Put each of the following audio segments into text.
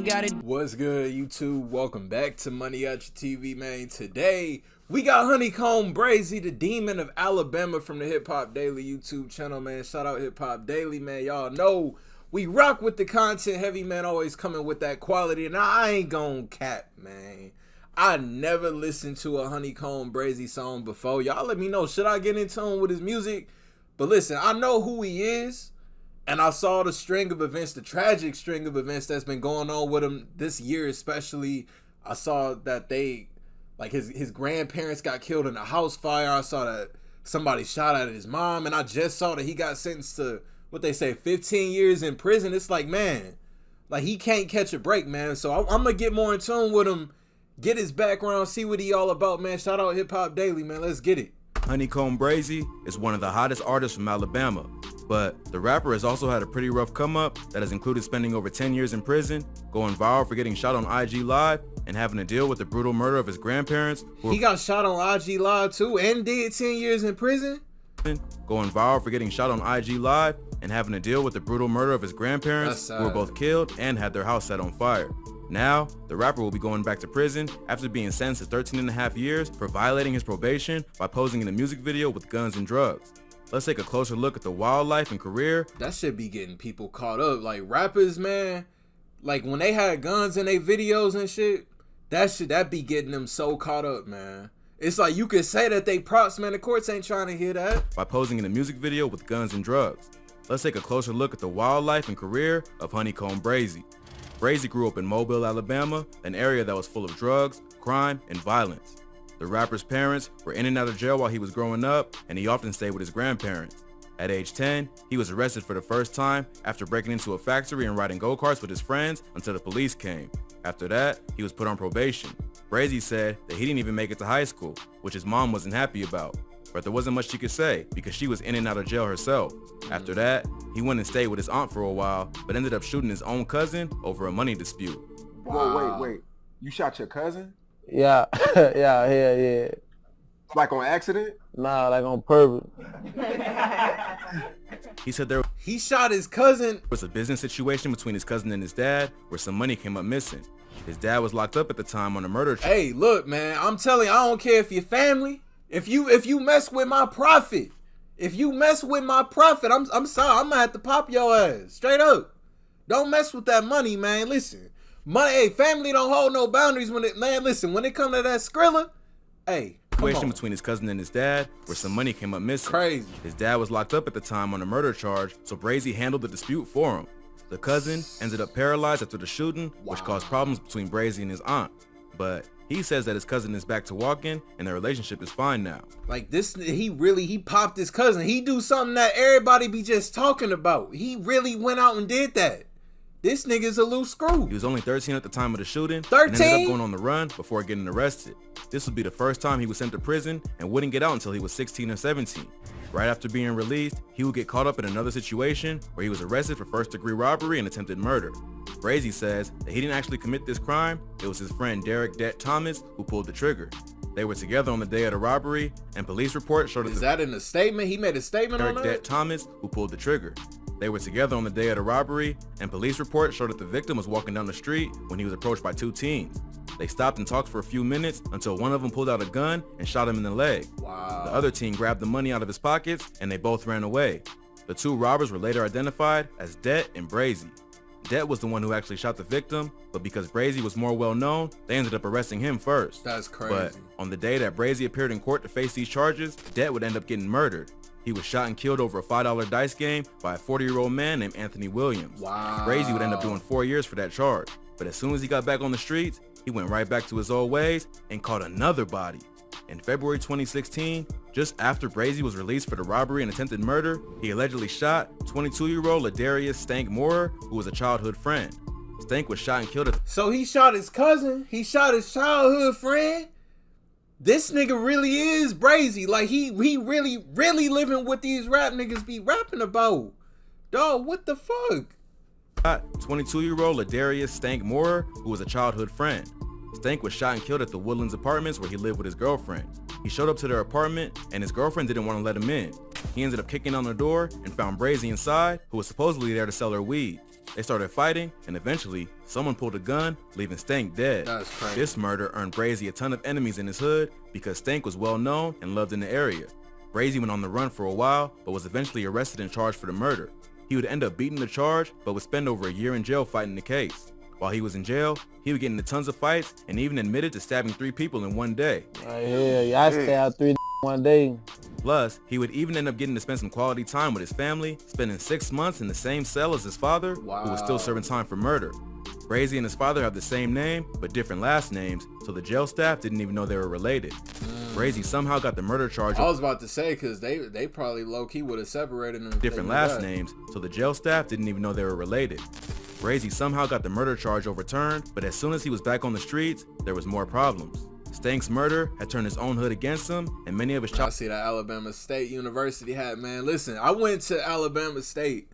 got it. What's good, YouTube? Welcome back to MANIACITV, man. Today, we got Honeykomb Brazy, the demon of Alabama from the Hip Hop Daily YouTube channel, man. Shout out Hip Hop Daily, man. Y'all know we rock with the content heavy, man. Always coming with that quality. And I ain't gon' cap, man. I never listened to a Honeykomb Brazy song before. Y'all let me know, should I get in tune with his music? But listen, I know who he is. And I saw the string of events, the tragic string of events that's been going on with him this year especially. I saw that his grandparents got killed in a house fire. I saw that somebody shot at his mom. And I just saw that he got sentenced to, what they say, 15 years in prison. It's like, man, like he can't catch a break, man. So I'm going to get more in tune with him, get his background, see what he all about, man. Shout out Hip Hop Daily, man. Let's get it. Honeykomb Brazy is one of the hottest artists from Alabama, but the rapper has also had a pretty rough come up that has included spending over 10 years in prison, going viral for getting shot on IG Live, and having to deal with the brutal murder of his grandparents. He got shot on IG Live too and did 10 years in prison? Going viral for getting shot on IG Live and having to deal with the brutal murder of his grandparents who were both killed and had their house set on fire. Now, the rapper will be going back to prison after being sentenced to 13.5 years for violating his probation by posing in a music video with guns and drugs. Let's take a closer look at the wild life and career. That should be getting people caught up. Like rappers, man, like when they had guns in their videos and shit, that be getting them so caught up, man. It's like you could say that they props, man. The courts ain't trying to hear that. By posing in a music video with guns and drugs. Let's take a closer look at the wild life and career of Honeykomb Brazy. Brazy grew up in Mobile, Alabama, an area that was full of drugs, crime, and violence. The rapper's parents were in and out of jail while he was growing up, and he often stayed with his grandparents. At age 10, he was arrested for the first time after breaking into a factory and riding go-karts with his friends until the police came. After that, he was put on probation. Brazy said that he didn't even make it to high school, which his mom wasn't happy about. But there wasn't much she could say because she was in and out of jail herself. After that, he went and stayed with his aunt for a while, but ended up shooting his own cousin over a money dispute. Wow. Wait. You shot your cousin? Yeah, yeah. Like on accident? Nah, like on purpose. He said he shot his cousin. Was a business situation between his cousin and his dad where some money came up missing. His dad was locked up at the time on a murder charge. Hey, look, man, I'm telling you, I don't care if you're family. If you mess with my profit, I'm sorry, I'm gonna have to pop your ass. Straight up. Don't mess with that money, man. Listen. Money, hey, family don't hold no boundaries when it come to that Skrilla, hey, situation between his cousin and his dad where some money came up missing. Crazy. His dad was locked up at the time on a murder charge, so Brazy handled the dispute for him. The cousin ended up paralyzed after the shooting, which caused problems between Brazy and his aunt. But he says that his cousin is back to walking and their relationship is fine now. Like this, he popped his cousin. He do something that everybody be just talking about. He really went out and did that. This nigga's a loose screw. He was only 13 at the time of the shooting. 13? And ended up going on the run before getting arrested. This would be the first time he was sent to prison and wouldn't get out until he was 16 or 17. Right after being released, he would get caught up in another situation where he was arrested for first-degree robbery and attempted murder. Brazy says that he didn't actually commit this crime. It was his friend Derek Det Thomas who pulled the trigger. They were together on the day of the robbery, and police reports showed Is that in a statement? He made a statement on that? Derek Det Thomas who pulled the trigger. They were together on the day of the robbery, and police reports showed that the victim was walking down the street when he was approached by two teens. They stopped and talked for a few minutes until one of them pulled out a gun and shot him in the leg. Wow. The other teen grabbed the money out of his pockets, and they both ran away. The two robbers were later identified as Det and Brazy. Det was the one who actually shot the victim, but because Brazy was more well-known, they ended up arresting him first. That's crazy. But on the day that Brazy appeared in court to face these charges, Det would end up getting murdered. He was shot and killed over a $5 dice game by a 40-year-old man named Anthony Williams. Wow. Brazy would end up doing 4 years for that charge. But as soon as he got back on the streets, he went right back to his old ways and caught another body. In February 2016, just after Brazy was released for the robbery and attempted murder, he allegedly shot 22-year-old Ladarius Stank Moorer, who was a childhood friend. Stank was shot and killed So he shot his cousin, he shot his childhood friend? This nigga really is Brazy. Like he really living what these rap niggas be rapping about. Dog, what the fuck? 22-year-old Ladarius Stank Moorer, who was a childhood friend. Stank was shot and killed at the Woodlands Apartments where he lived with his girlfriend. He showed up to their apartment and his girlfriend didn't want to let him in. He ended up kicking on the door and found Brazy inside, who was supposedly there to sell her weed. They started fighting, and eventually, someone pulled a gun, leaving Stank dead. That's crazy. This murder earned Brazy a ton of enemies in his hood because Stank was well known and loved in the area. Brazy went on the run for a while, but was eventually arrested and charged for the murder. He would end up beating the charge, but would spend over a year in jail fighting the case. While he was in jail, he would get into tons of fights and even admitted to stabbing 3 people in one day. Right here, yeah, I stabbed 3 one day. Plus, he would even end up getting to spend some quality time with his family, spending 6 months in the same cell as his father, who was still serving time for murder. Brazy and his father have the same name, but different last names, so the jail staff didn't even know they were related. Brazy somehow got the murder charge. I was about to say, because they probably low-key would have separated them. Different last names, so the jail staff didn't even know they were related. Brazy somehow got the murder charge overturned, but as soon as he was back on the streets, there was more problems. Stank's murder had turned his own hood against him, and many of his I see that Alabama State University hat, man. Listen, I went to Alabama State,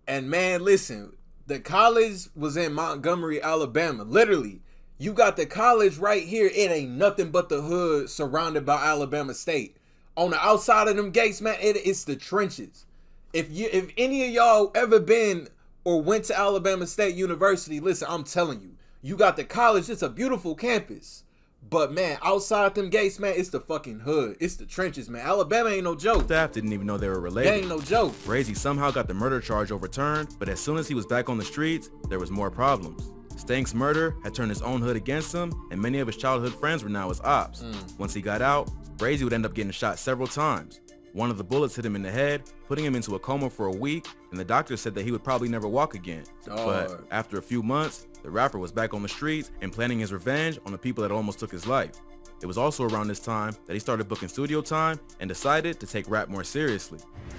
and man, listen, the college was in Montgomery, Alabama. Literally, you got the college right here. It ain't nothing but the hood surrounded by Alabama State. On the outside of them gates, man, it's the trenches. If any of y'all ever been or went to Alabama State University, listen, I'm telling you, you got the college. It's a beautiful campus. But man, outside them gates, man, it's the fucking hood. It's the trenches, man. Alabama ain't no joke. Staff didn't even know they were related. They ain't no joke. Brazy somehow got the murder charge overturned, but as soon as he was back on the streets, there was more problems. Stank's murder had turned his own hood against him, and many of his childhood friends were now his ops. Once he got out, Brazy would end up getting shot several times. One of the bullets hit him in the head, putting him into a coma for a week, and the doctor said that he would probably never walk again. But after a few months, the rapper was back on the streets and planning his revenge on the people that almost took his life. It was also around this time that he started booking studio time and decided to take rap more seriously.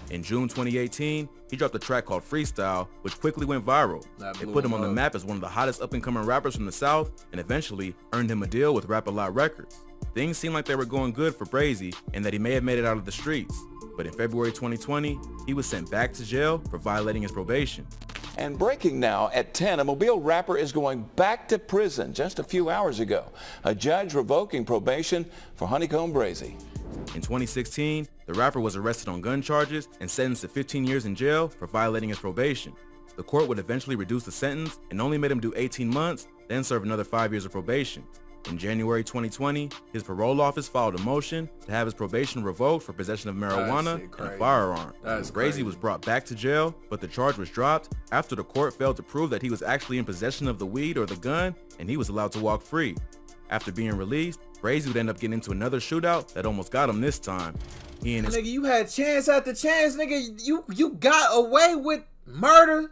In June 2018, he dropped a track called Freestyle, which quickly went viral. It put him on the map as one of the hottest up-and-coming rappers from the South and eventually earned him a deal with Rap-A-Lot Records. Things seemed like they were going good for Brazy and that he may have made it out of the streets. But in February 2020, he was sent back to jail for violating his probation. And breaking now at 10, a Mobile rapper is going back to prison just a few hours ago. A judge revoking probation for Honeykomb Brazy. In 2016, the rapper was arrested on gun charges and sentenced to 15 years in jail for violating his probation. The court would eventually reduce the sentence and only made him do 18 months, then serve another 5 years of probation. In January 2020, his parole office filed a motion to have his probation revoked for possession of marijuana and a firearm. Brazy was brought back to jail, but the charge was dropped after the court failed to prove that he was actually in possession of the weed or the gun, and he was allowed to walk free. After being released, Brazy would end up getting into another shootout that almost got him this time. Nigga, you had chance after chance, nigga. You got away with murder.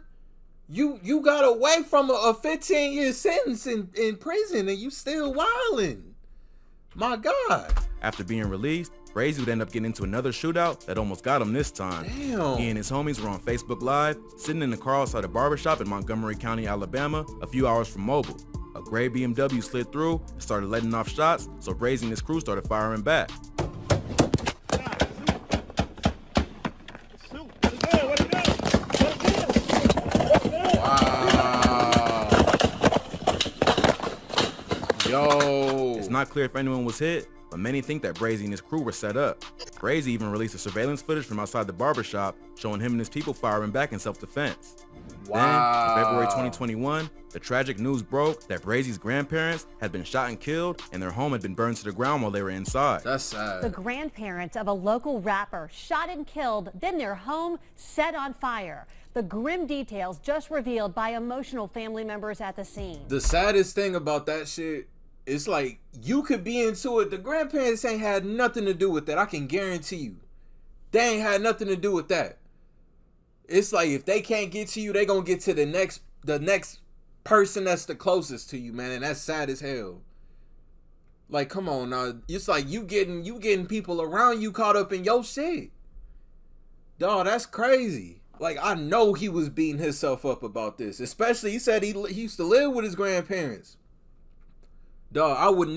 You got away from a 15-year sentence in prison, and you still wildin'. My God. After being released, Brazy would end up getting into another shootout that almost got him this time. Damn. He and his homies were on Facebook Live, sitting in the car outside a barbershop in Montgomery County, Alabama, a few hours from Mobile. A gray BMW slid through and started letting off shots, so Brazy and his crew started firing back. It's not clear if anyone was hit, but many think that Brazy and his crew were set up. Brazy even released a surveillance footage from outside the barbershop showing him and his people firing back in self-defense. Then, in February 2021, the tragic news broke that Brazy's grandparents had been shot and killed and their home had been burned to the ground while they were inside. That's sad. The grandparents of a local rapper shot and killed, then their home set on fire. The grim details just revealed by emotional family members at the scene. The saddest thing about that shit, it's like you could be into it. The grandparents ain't had nothing to do with that. I can guarantee you. They ain't had nothing to do with that. It's like if they can't get to you, they gonna get to the next person that's the closest to you, man, and that's sad as hell. Like, come on now. It's like you getting people around you caught up in your shit. Dawg, that's crazy. Like, I know he was beating himself up about this. Especially, he said he used to live with his grandparents. Dawg, I would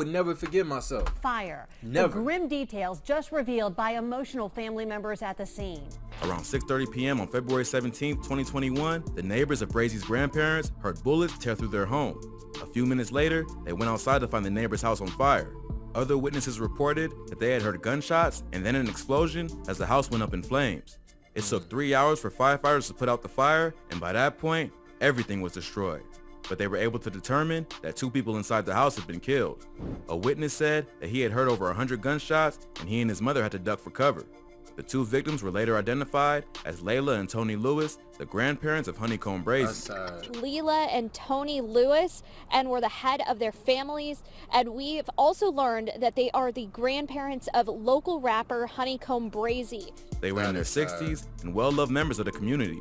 never forgive myself. Fire. Never. The grim details just revealed by emotional family members at the scene. Around 6:30 p.m. on February 17, 2021, the neighbors of Brazy's grandparents heard bullets tear through their home. A few minutes later, they went outside to find the neighbor's house on fire. Other witnesses reported that they had heard gunshots and then an explosion as the house went up in flames. It took 3 hours for firefighters to put out the fire, and by that point, everything was destroyed. But they were able to determine that 2 people inside the house had been killed. A witness said that he had heard over 100 gunshots and he and his mother had to duck for cover. The 2 victims were later identified as Layla and Tony Lewis, the grandparents of Honeykomb Brazy. Leela and Tony Lewis, and were the head of their families. And we've also learned that they are the grandparents of local rapper Honeykomb Brazy. They were in their 60s and well-loved members of the community.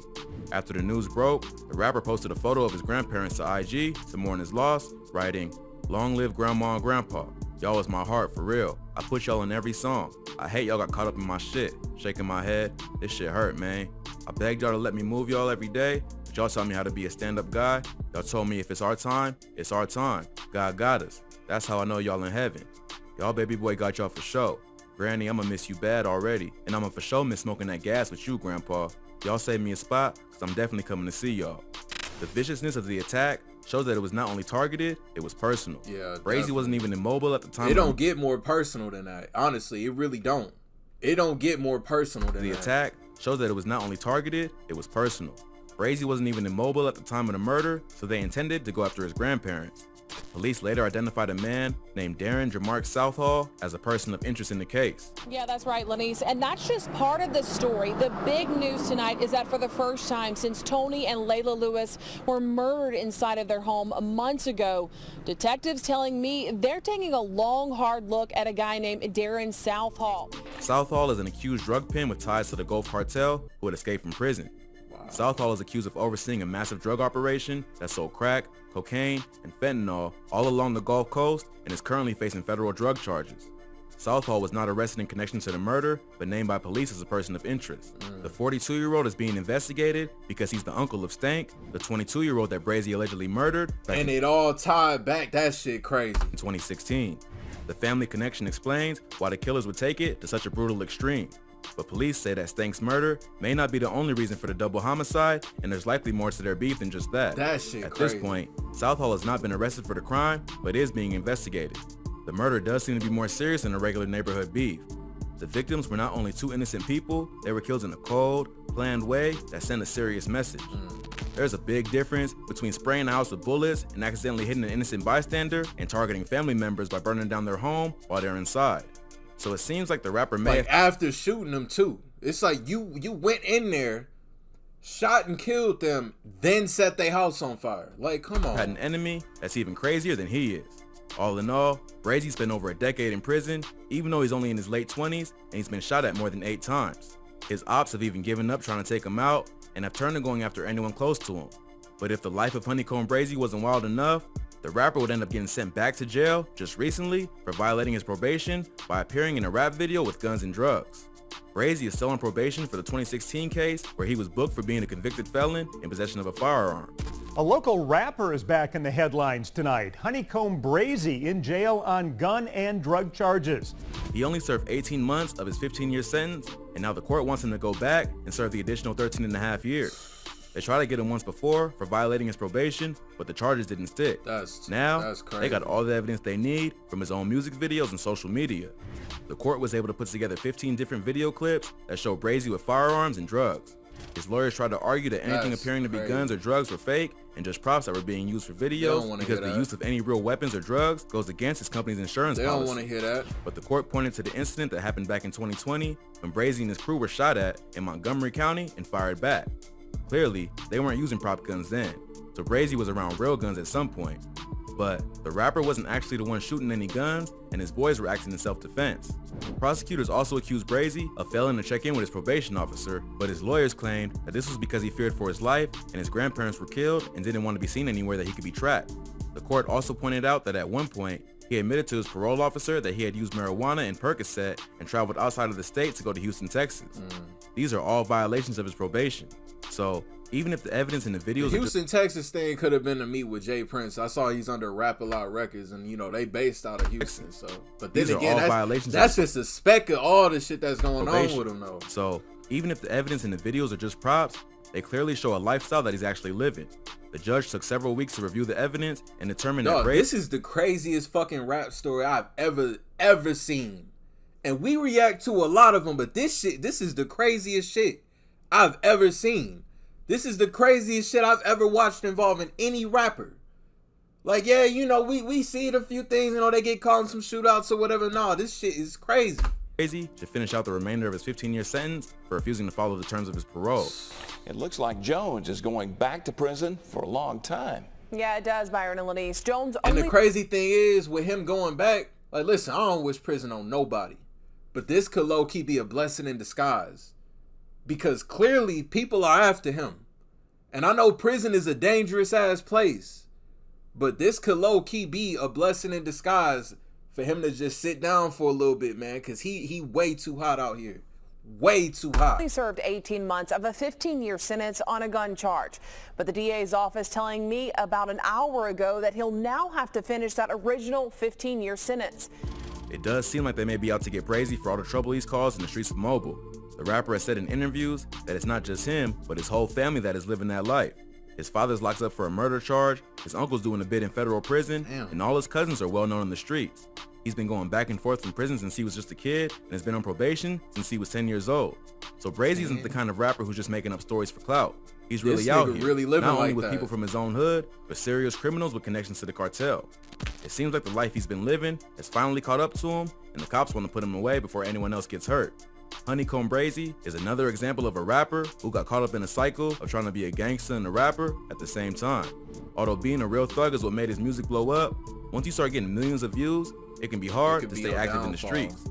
After the news broke, the rapper posted a photo of his grandparents to IG to mourn his loss, writing, "Long live Grandma and Grandpa. Y'all was my heart, for real. I put y'all in every song. I hate y'all got caught up in my shit. Shaking my head. This shit hurt, man. I begged y'all to let me move y'all every day, but y'all taught me how to be a stand-up guy. Y'all told me if it's our time, it's our time. God got us. That's how I know y'all in heaven. Y'all baby boy got y'all for sure. Granny, I'ma miss you bad already, and I'ma for sure miss smoking that gas with you, Grandpa. Y'all saved me a spot, cause I'm definitely coming to see y'all." The viciousness of the attack shows that it was not only targeted, it was personal. Yeah, Brazy wasn't even immobile at the time. It don't get more personal than that. Honestly, it really don't. It don't get more personal than that. The attack shows that it was not only targeted, it was personal. Brazy wasn't even immobile at the time of the murder, so they intended to go after his grandparents. Police later identified a man named Darren Jamark Southall as a person of interest in the case. Yeah, that's right, Lenise. And that's just part of the story. The big news tonight is that for the first time since Tony and Layla Lewis were murdered inside of their home months ago, detectives telling me they're taking a long, hard look at a guy named Darren Southall. Southall is an accused drug pin with ties to the Gulf Cartel who had escaped from prison. Southall is accused of overseeing a massive drug operation that sold crack, cocaine, and fentanyl all along the Gulf Coast and is currently facing federal drug charges. Southall was not arrested in connection to the murder, but named by police as a person of interest. The 42-year-old is being investigated because he's the uncle of Stank, the 22-year-old that Brazy allegedly murdered and it all tied back. That shit crazy. In 2016. The family connection explains why the killers would take it to such a brutal extreme. But police say that Stank's murder may not be the only reason for the double homicide, and there's likely more to their beef than just that. That shit At crazy. this point, Southall has not been arrested for the crime, but is being investigated. The murder does seem to be more serious than a regular neighborhood beef. The victims were not only 2 innocent people, they were killed in a cold, planned way that sent a serious message. There's a big difference between spraying a house with bullets and accidentally hitting an innocent bystander and targeting family members by burning down their home while they're inside. So it seems like the rapper may like after shooting them too. It's like you went in there, shot and killed them, then set their house on fire. Like, come on. had an enemy that's even crazier than he is. All in all, Brazy spent over a decade in prison, even though he's only in his late 20s and he's been shot at more than 8 times. His ops have even given up trying to take him out and have turned to going after anyone close to him. But if the life of Honeykomb Brazy wasn't wild enough, the rapper would end up getting sent back to jail just recently for violating his probation by appearing in a rap video with guns and drugs. Brazy is still on probation for the 2016 case where he was booked for being a convicted felon in possession of a firearm. A local rapper is back in the headlines tonight. Honeykomb Brazy in jail on gun and drug charges. He only served 18 months of his 15-year sentence, and now the court wants him to go back and serve the additional 13 and a half years. They tried to get him once before for violating his probation, but the charges didn't stick. Now, that's crazy. they got all the evidence they need from his own music videos and social media. The court was able to put together 15 different video clips that show Brazy with firearms and drugs. His lawyers tried to argue that anything That's appearing to be crazy. guns or drugs were fake and just props that were being used for don't videos wanna because hear the that. use of any real weapons or drugs goes against his company's insurance They policy. don't want to hear that. But the court pointed to the incident that happened back in 2020 when Brazy and his crew were shot at in Montgomery County and fired back. Clearly, they weren't using prop guns then, so Brazy was around real guns at some point. But the rapper wasn't actually the one shooting any guns, and his boys were acting in self-defense. Prosecutors also accused Brazy of failing to check in with his probation officer, but his lawyers claimed that this was because he feared for his life and his grandparents were killed and didn't want to be seen anywhere that he could be tracked. The court also pointed out that at one point, he admitted to his parole officer that he had used marijuana and Percocet and traveled outside of the state to go to Houston, Texas. These are all violations of his probation. So even if the evidence in the videos The Houston, Texas thing could have been to meet with Jay Prince. I saw he's under Rap-A-Lot Records, and you know they based out of Houston. So, but then These are again, all violations that's of just a speck of all the shit that's going probation. on with him, though. So even if the evidence in the videos are just props, they clearly show a lifestyle that he's actually living. The judge took several weeks to review the evidence and determined that Brazy... This is the craziest fucking rap story I've ever seen. And we react to a lot of them, but this is the craziest shit I've ever seen. This is the craziest shit I've ever watched involving any rapper. Like, yeah, you know, we see it a few things, you know, they get caught in some shootouts or whatever. No, this shit is crazy. Brazy to finish out the remainder of his 15-year sentence for refusing to follow the terms of his parole. It looks like Jones is going back to prison for a long time. Yeah, it does, Byron and Lenise. Jones And the crazy thing is, with him going back, like, listen, I don't wish prison on nobody. But this could low-key be a blessing in disguise. Because clearly, people are after him. And I know prison is a dangerous-ass place. But this could low-key be a blessing in disguise for him to just sit down for a little bit, man. Because he way too hot out here. Way too hot. He served 18 months of a 15-year sentence on a gun charge. But the DA's office telling me about an hour ago that he'll now have to finish that original 15-year sentence. It does seem like they may be out to get Brazy for all the trouble he's caused in the streets of Mobile. The rapper has said in interviews that it's not just him, but his whole family that is living that life. His father's locked up for a murder charge, his uncle's doing a bit in federal prison, and all his cousins are well known in the streets. He's been going back and forth from prison since he was just a kid and has been on probation since he was 10 years old. So Brazy isn't the kind of rapper who's just making up stories for clout. He's really out here, really living not only like with that. people from his own hood, but serious criminals with connections to the cartel. It seems like the life he's been living has finally caught up to him, and the cops want to put him away before anyone else gets hurt. Honeykomb Brazy is another example of a rapper who got caught up in a cycle of trying to be a gangster and a rapper at the same time. Although being a real thug is what made his music blow up, once you start getting millions of views, it can be hard to stay active in the streets.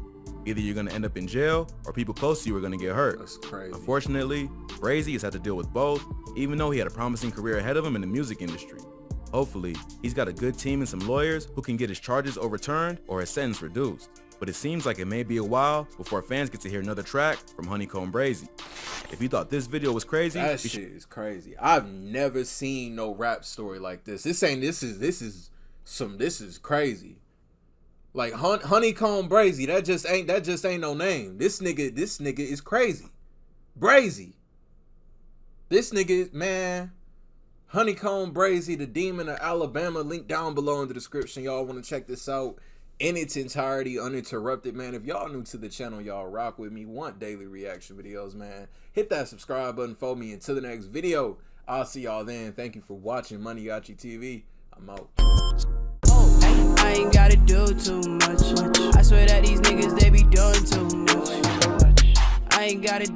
Either you're going to end up in jail or people close to you are going to get hurt. That's crazy. Unfortunately, Brazy has had to deal with both, even though he had a promising career ahead of him in the music industry. Hopefully, he's got a good team and some lawyers who can get his charges overturned or his sentence reduced. But it seems like it may be a while before fans get to hear another track from Honeykomb Brazy. If you thought this video was crazy, that shit is crazy. I've never seen no rap story like this. This is crazy. Like Honeykomb Brazy, that just ain't no name. This nigga is crazy. Brazy. This nigga, man. Honeykomb Brazy, the Demon of Alabama. Link down below in the description. Y'all want to check this out in its entirety, uninterrupted, man. If y'all new to the channel, y'all rock with me, want daily reaction videos, man, hit that subscribe button for me. Until the next video, I'll see y'all then. Thank you for watching MANIACITV. I'm out. I ain't gotta do too much. I swear that these niggas, they be doing too much. I ain't gotta